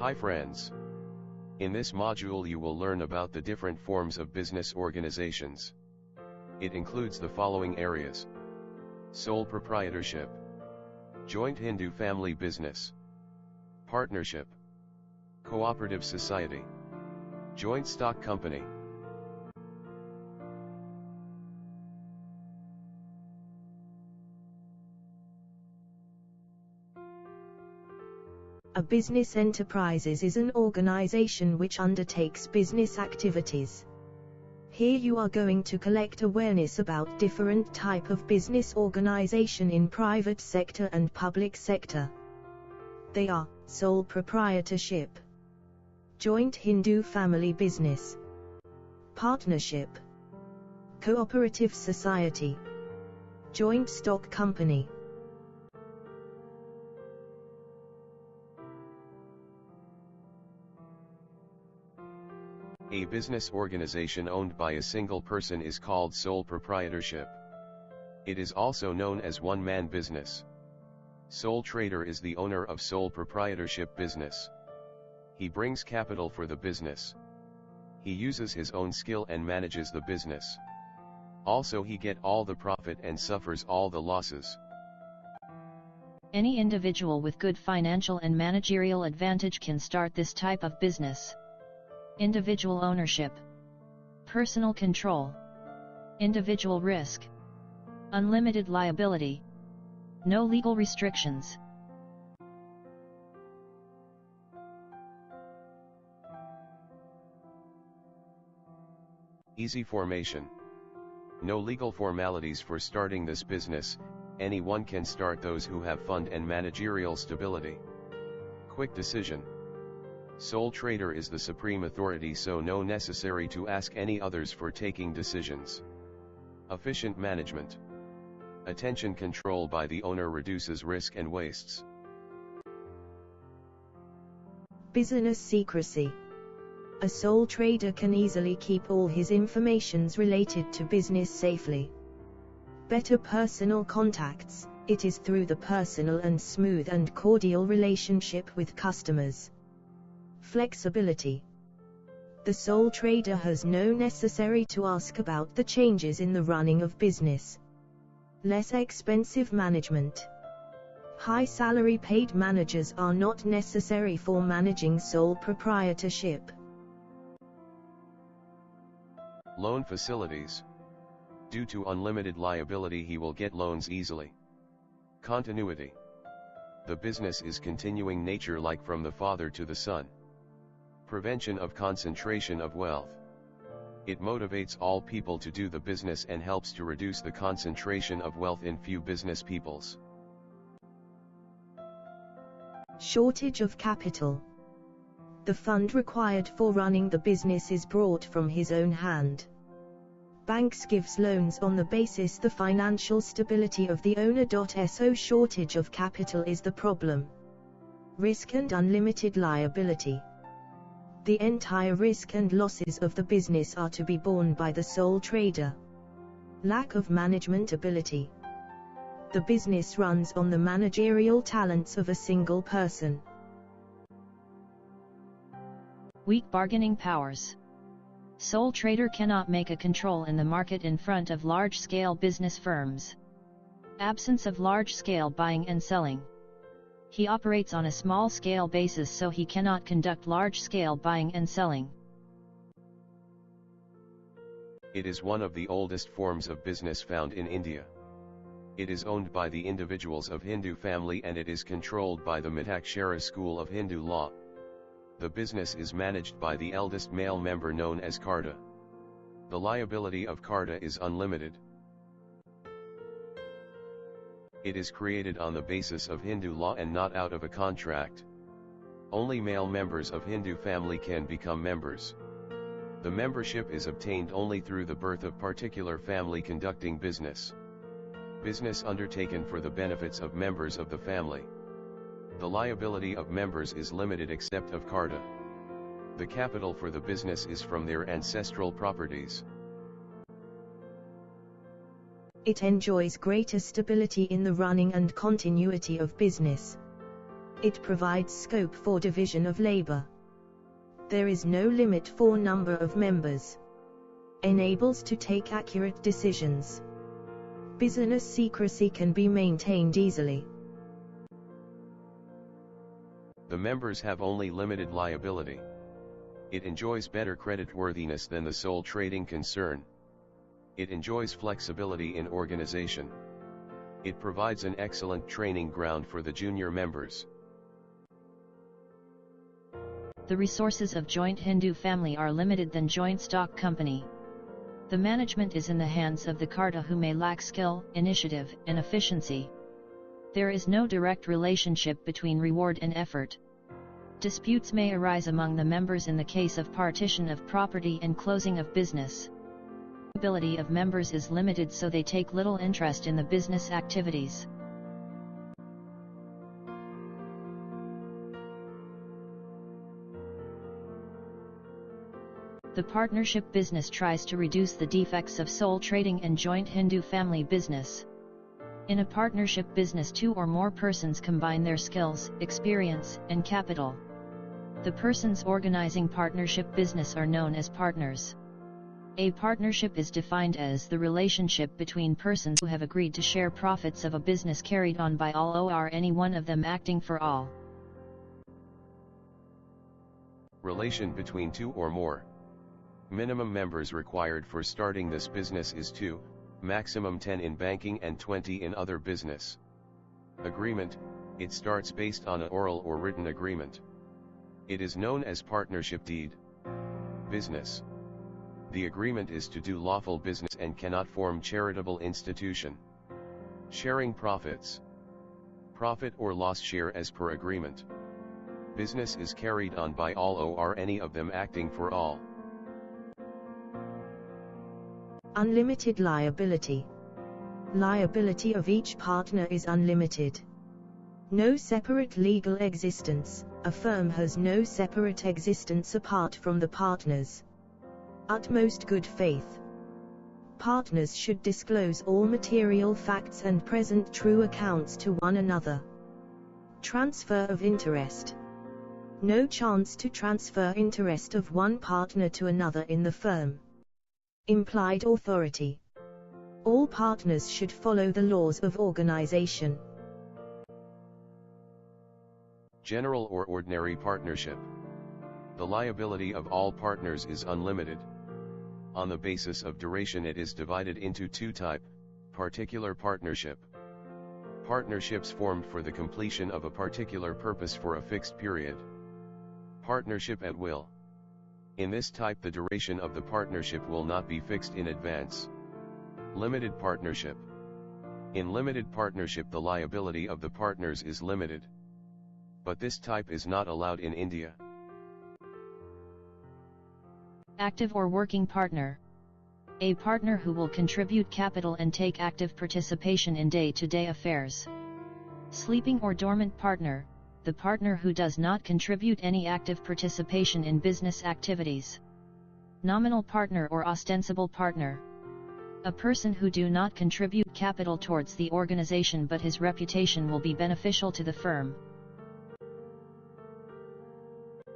Hi friends. In this module you will learn about the different forms of business organizations. It includes the following areas: sole proprietorship, joint Hindu family business, partnership, cooperative society, joint stock company. A business enterprises is an organization which undertakes business activities. Here you are going to collect awareness about different type of business organization in private sector and public sector. They are sole proprietorship, joint Hindu family business, partnership, cooperative society, joint stock company. A business organization owned by a single person is called sole proprietorship. It is also known as one-man business. Sole trader is the owner of sole proprietorship business. He brings capital for the business. He uses his own skill and manages the business. Also he get all the profit and suffers all the losses. Any individual with good financial and managerial advantage can start this type of business. Individual ownership, personal control, individual risk, unlimited liability, no legal restrictions. Easy formation. No legal formalities for starting this business, anyone can start, those who have fund and managerial stability. Quick decision. Sole trader is the supreme authority, so no necessary to ask any others for taking decisions. Efficient management. Attention control by the owner reduces risk and wastes. Business secrecy. A sole trader can easily keep all his informations related to business safely. Better personal contacts. It is through the personal and smooth and cordial relationship with customers. Flexibility. The sole trader has no necessary to ask about the changes in the running of business. Less expensive management. High salary paid managers are not necessary for managing sole proprietorship. Loan facilities. Due to unlimited liability, he will get loans easily. Continuity. The business is continuing nature, like from the father to the son. Prevention of concentration of wealth. It motivates all people to do the business and helps to reduce the concentration of wealth in few business peoples. Shortage of capital. The fund required for running the business is brought from his own hand. Banks gives loans on the basis the financial stability of the owner. So shortage of capital is the problem. Risk and unlimited liability. The entire risk and losses of the business are to be borne by the sole trader. Lack of management ability. The business runs on the managerial talents of a single person. Weak bargaining powers. Sole trader cannot make a control in the market in front of large-scale business firms. Absence of large-scale buying and selling. He operates on a small-scale basis, so he cannot conduct large-scale buying and selling. It is one of the oldest forms of business found in India. It is owned by the individuals of Hindu family and it is controlled by the Mitakshara school of Hindu law. The business is managed by the eldest male member, known as Karta. The liability of Karta is unlimited. It is created on the basis of Hindu law and not out of a contract. Only male members of Hindu family can become members. The membership is obtained only through the birth of particular family conducting business. Business undertaken for the benefits of members of the family. The liability of members is limited except of Karta. The capital for the business is from their ancestral properties. It enjoys greater stability in the running and continuity of business. It provides scope for division of labor. There is no limit for number of members. Enables to take accurate decisions. Business secrecy can be maintained easily. The members have only limited liability. It enjoys better creditworthiness than the sole trading concern. It enjoys flexibility in organization. It provides an excellent training ground for the junior members. The resources of joint Hindu family are limited than joint stock company. The management is in the hands of the Karta, who may lack skill, initiative, and efficiency. There is no direct relationship between reward and effort. Disputes may arise among the members in the case of partition of property and closing of business. The ability of members is limited, so they take little interest in the business activities. The partnership business tries to reduce the defects of sole trading and joint Hindu family business. In a partnership business, two or more persons combine their skills, experience, and capital. The persons organizing partnership business are known as partners. A partnership is defined as the relationship between persons who have agreed to share profits of a business carried on by all or any one of them acting for all. Relation between two or more. Minimum members required for starting this business is 2, maximum 10 in banking and 20 in other business. Agreement, it starts based on an oral or written agreement. It is known as partnership deed. Business. The agreement is to do lawful business and cannot form charitable institution. Sharing profits. Profit or loss share as per agreement. Business is carried on by all or any of them acting for all. Unlimited liability. Liability of each partner is unlimited. No separate legal existence. A firm has no separate existence apart from the partners. Utmost good faith. Partners should disclose all material facts and present true accounts to one another. Transfer of interest. No chance to transfer interest of one partner to another in the firm. Implied authority. All partners should follow the laws of organization. General or ordinary partnership. The liability of all partners is unlimited. On the basis of duration, it is divided into two types: particular partnership. Partnerships formed for the completion of a particular purpose for a fixed period. Partnership at will. In this type, the duration of the partnership will not be fixed in advance. Limited partnership. In limited partnership, the liability of the partners is limited. But this type is not allowed in India. Active or working partner. A partner who will contribute capital and take active participation in day-to-day affairs. Sleeping or dormant partner. The partner who does not contribute any active participation in business activities. Nominal partner or ostensible partner. A person who do not contribute capital towards the organization, but his reputation will be beneficial to the firm.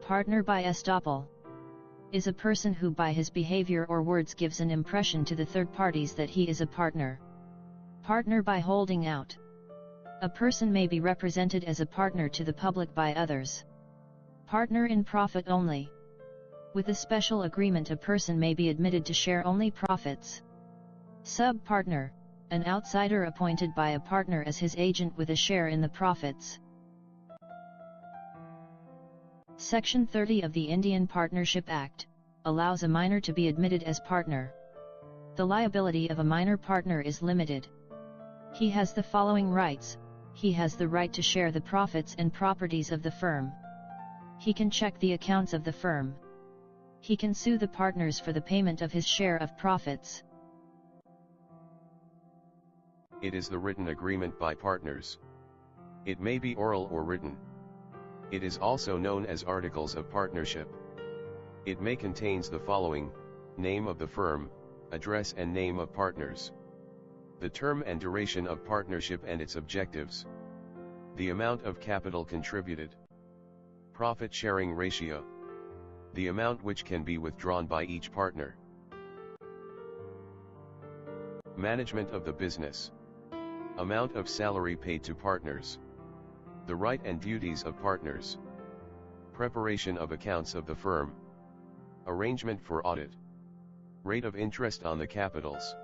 Partner by Estoppel. Is a person who by his behavior or words gives an impression to the third parties that he is a partner. Partner by holding out. A person may be represented as a partner to the public by others. Partner in profit only. With a special agreement, a person may be admitted to share only profits. Sub-partner, an outsider appointed by a partner as his agent with a share in the profits. Section 30 of the Indian Partnership Act allows a minor to be admitted as partner. The liability of a minor partner is limited. He has the following rights. He has the right to share the profits and properties of the firm. He can check the accounts of the firm. He can sue the partners for the payment of his share of profits. It is the written agreement by partners. It may be oral or written. It is also known as articles of partnership. It may contains the following: name of the firm, address and name of partners, the term and duration of partnership and its objectives, The amount of capital contributed. Profit sharing ratio. The amount which can be withdrawn by each partner. Management of the business. Amount of salary paid to partners. The right and duties of partners. Preparation of accounts of the firm. Arrangement for audit. Rate of interest on the capitals.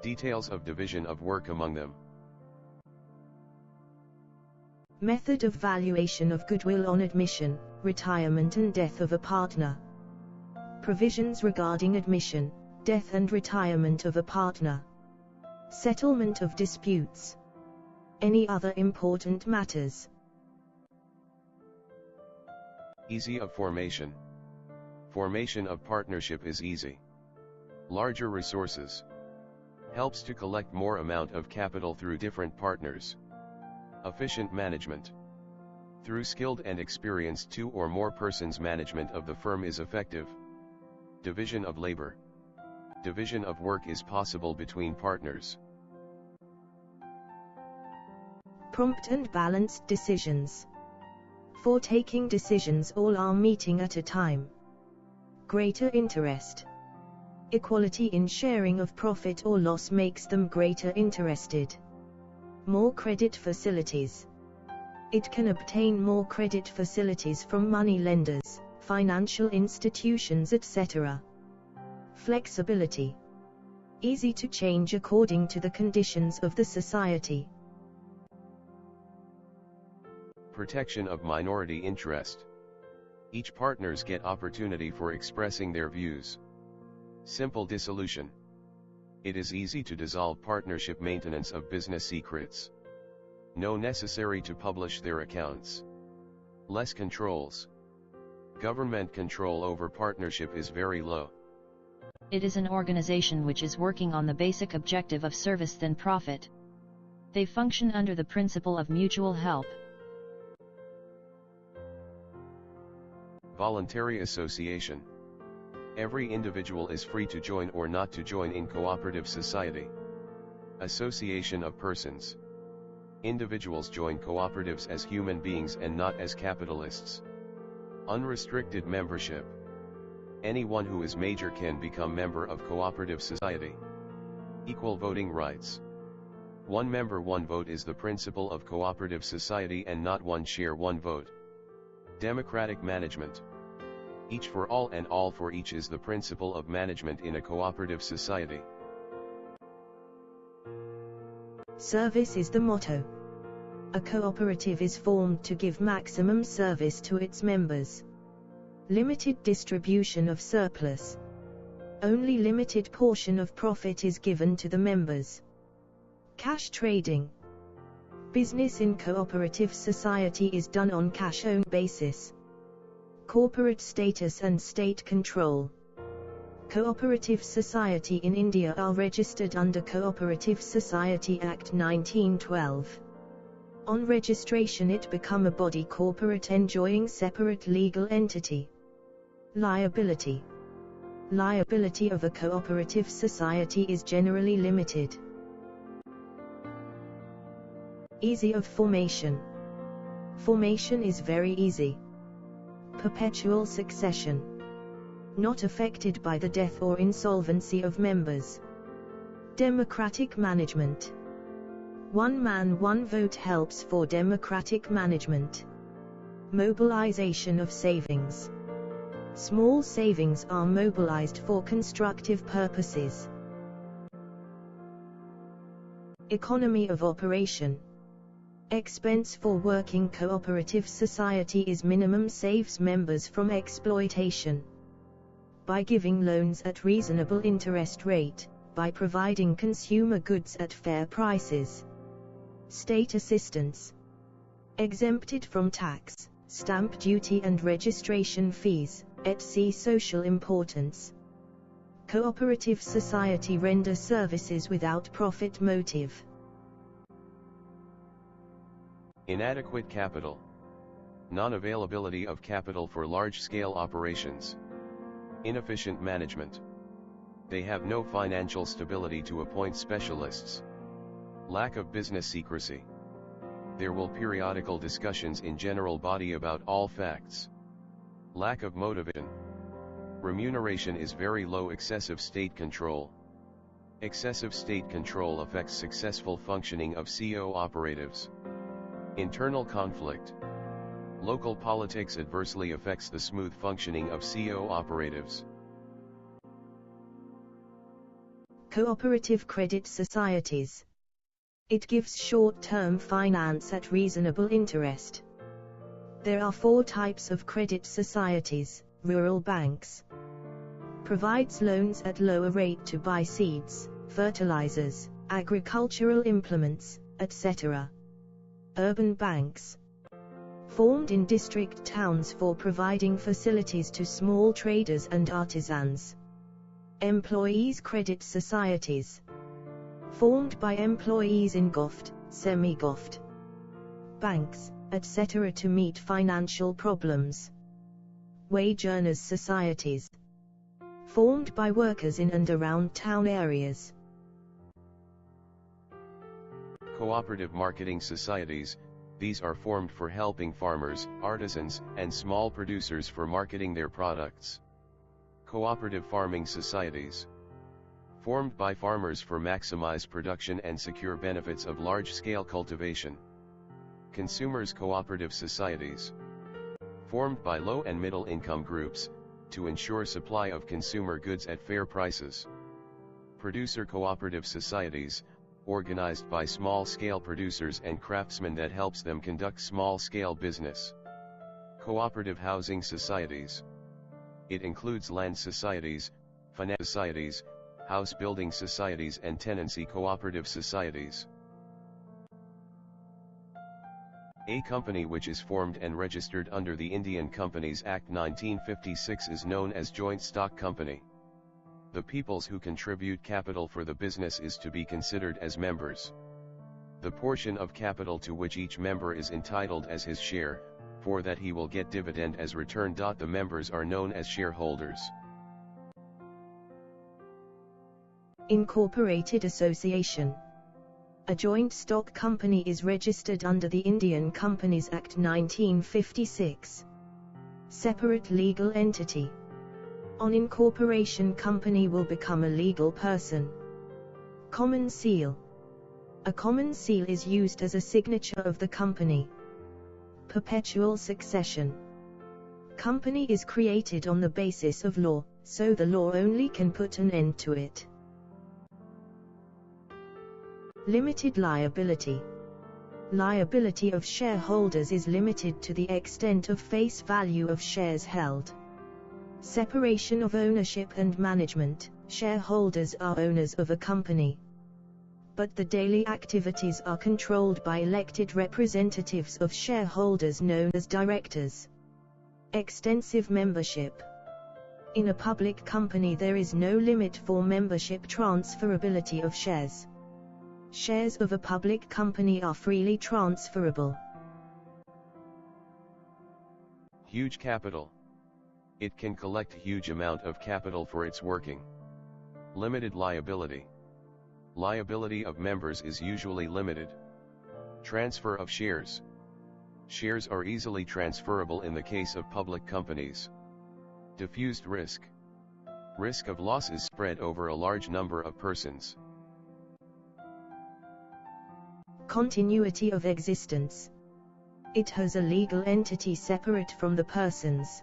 Details of division of work among them. Method of valuation of goodwill on admission, retirement and death of a partner. Provisions regarding admission, death and retirement of a partner. Settlement of disputes. Any other important matters. Easy of formation. Formation of partnership is easy. Larger resources. Helps to collect more amount of capital through different partners. Efficient management. Through skilled and experienced 2 or more persons, management of the firm is effective. Division of labor. Division of work is possible between partners. Prompt and balanced decisions. For taking decisions, all are meeting at a time. Greater interest. Equality in sharing of profit or loss makes them greater interested. More credit facilities. It can obtain more credit facilities from money lenders, financial institutions, etc. Flexibility. Easy to change according to the conditions of the society. Protection of minority interest. Each partners get opportunity for expressing their views. Simple dissolution. It is easy to dissolve partnership. Maintenance of business secrets. No necessary to publish their accounts. Less controls. Government control over partnership is very low. It is an organization which is working on the basic objective of service than profit. They function under the principle of mutual help. Voluntary association. Every individual is free to join or not to join in cooperative society. Association of persons. Individuals join cooperatives as human beings and not as capitalists. Unrestricted membership. Anyone who is major can become member of cooperative society. Equal voting rights. One member, one vote is the principle of cooperative society and not one share, one vote. Democratic management. Each for all and all for each is the principle of management in a cooperative society. Service is the motto. A cooperative is formed to give maximum service to its members. Limited distribution of surplus. Only limited portion of profit is given to the members. Cash trading. Business in cooperative society is done on cash-owned basis. Corporate status and state control. Cooperative society in India are registered under Cooperative Society Act 1912. On registration it become a body corporate enjoying separate legal entity. Liability. Liability of a cooperative society is generally limited. Easy of formation. Formation is very easy. Perpetual succession. Not affected by the death or insolvency of members. Democratic management. One man, one vote helps for democratic management. Mobilization of savings. Small savings are mobilized for constructive purposes. Economy of operation. Expense for working cooperative society is minimum, saves members from exploitation. By giving loans at reasonable interest rate, by providing consumer goods at fair prices. State assistance. Exempted from tax, stamp duty and registration fees, etc. Social importance. Cooperative society render services without profit motive. Inadequate capital. Non-availability of capital for large-scale operations. Inefficient management. They have no financial stability to appoint specialists. Lack of business secrecy. There will periodical discussions in general body about all facts. Lack of motivation. Remuneration is very low. Excessive state control. Excessive state control affects successful functioning of co-operatives. Internal conflict. Local politics adversely affects the smooth functioning of co-operatives. Cooperative credit societies. It gives short-term finance at reasonable interest. There are 4 types of credit societies. Rural banks. Provides loans at lower rate to buy seeds, fertilizers, agricultural implements, etc. Urban banks. Formed in district towns for providing facilities to small traders and artisans. Employees credit societies. Formed by employees in GOFT, semi-GOFT banks, etc. to meet financial problems. Wage earners societies. Formed by workers in and around town areas. Cooperative marketing societies. These are formed for helping farmers, artisans, and small producers for marketing their products. Cooperative farming societies. Formed by farmers for maximize production and secure benefits of large-scale cultivation. Consumers cooperative societies. Formed by low and middle income groups, to ensure supply of consumer goods at fair prices. Producer cooperative societies, organized by small-scale producers and craftsmen that helps them conduct small-scale business. Cooperative housing societies. It includes land societies, finance societies, house building societies and tenancy cooperative societies. A company which is formed and registered under the Indian Companies Act 1956 is known as joint stock company. The peoples who contribute capital for the business is to be considered as members. The portion of capital to which each member is entitled as his share, for that he will get dividend as return. The members are known as shareholders. Incorporated association. A joint stock company is registered under the Indian Companies Act 1956. Separate legal entity. On incorporation, company will become a legal person. Common seal. A common seal is used as a signature of the company. Perpetual succession. Company is created on the basis of law, so the law only can put an end to it. Limited liability. Liability of shareholders is limited to the extent of face value of shares held. Separation of ownership and management. Shareholders are owners of a company, but the daily activities are controlled by elected representatives of shareholders known as directors. Extensive membership. In a public company there is no limit for membership transferability of shares. Shares of a public company are freely transferable. Huge capital. It can collect huge amount of capital for its working. Limited liability. Liability of members is usually limited. Transfer of shares. Shares are easily transferable in the case of public companies. Diffused risk. Risk of loss is spread over a large number of persons. Continuity of existence. It has a legal entity separate from the persons.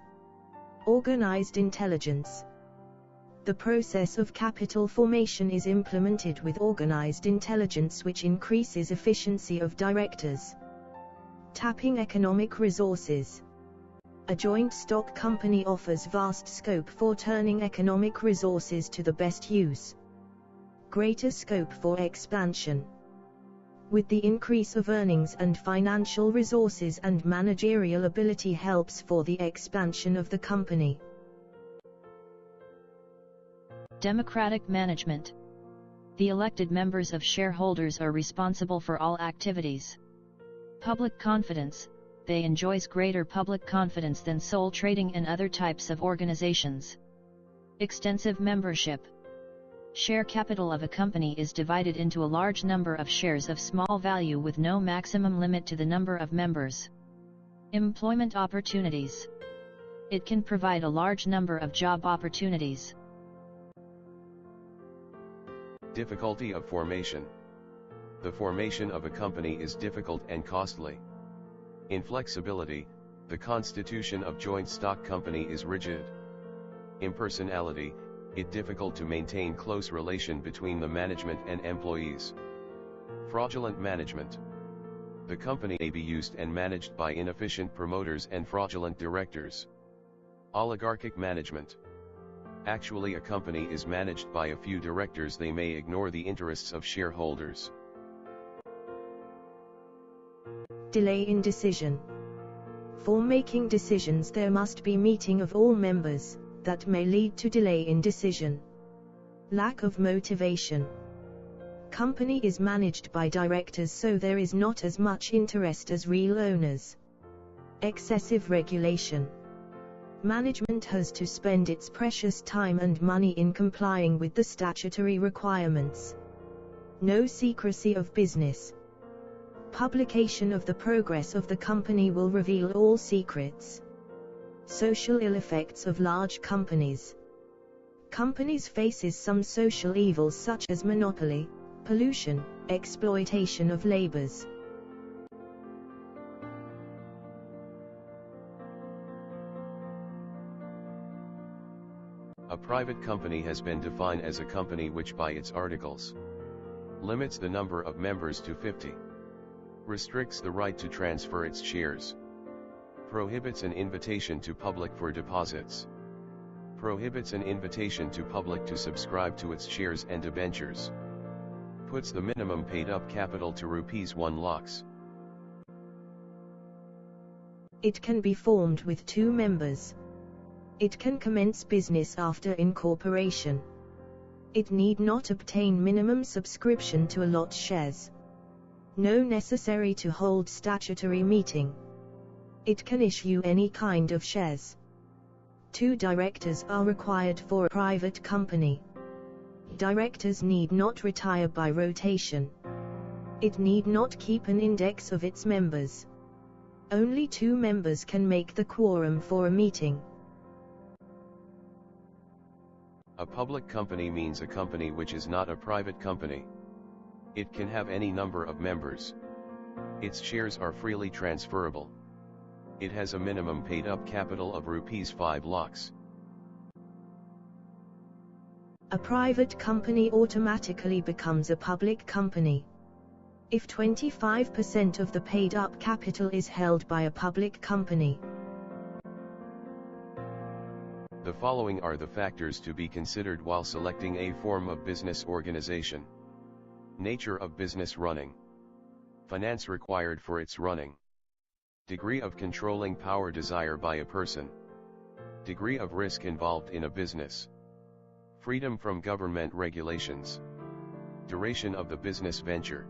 Organized intelligence. The process of capital formation is implemented with organized intelligence which increases efficiency of directors. Tapping economic resources. A joint stock company offers vast scope for turning economic resources to the best use. Greater scope for expansion. With the increase of earnings and financial resources and managerial ability helps for the expansion of the company. Democratic management. The elected members of shareholders are responsible for all activities. Public confidence. They enjoys greater public confidence than sole trading and other types of organizations. Extensive membership. Share capital of a company is divided into a large number of shares of small value with no maximum limit to the number of members. Employment opportunities. It can provide a large number of job opportunities. Difficulty of formation. The formation of a company is difficult and costly. Inflexibility. The constitution of joint stock company is rigid. Impersonality. It difficult to maintain close relation between the management and employees. Fraudulent management. The company may be used and managed by inefficient promoters and fraudulent directors. Oligarchic management. Actually, a company is managed by a few directors. They may ignore the interests of shareholders. Delay in decision. For making decisions there must be meeting of all members, that may lead to delay in decision. Lack of motivation. Company is managed by directors, so there is not as much interest as real owners. Excessive regulation. Management has to spend its precious time and money in complying with the statutory requirements. No secrecy of business. Publication of the progress of the company will reveal all secrets. Social ill effects of large companies. Companies faces some social evils such as monopoly, pollution, exploitation of laborers. A private company has been defined as a company which by its articles limits the number of members to 50, restricts the right to transfer its shares, prohibits an invitation to public for deposits, prohibits an invitation to public to subscribe to its shares and debentures, puts the minimum paid up capital to ₹1 lakhs. It can be formed with 2 members. It can commence business after incorporation. It need not obtain minimum subscription to allot shares. No necessary to hold statutory meeting. It can issue any kind of shares. 2 directors are required for a private company. Directors need not retire by rotation. It need not keep an index of its members. Only 2 members can make the quorum for a meeting. A public company means a company which is not a private company. It can have any number of members. Its shares are freely transferable. It has a minimum paid up capital of ₹5 lakhs. A private company automatically becomes a public company if 25% of the paid up capital is held by a public company. The following are the factors to be considered while selecting a form of business organization. Nature of business running. Finance required for its running. Degree of controlling power desired by a person. Degree of risk involved in a business. Freedom from government regulations. Duration of the business venture.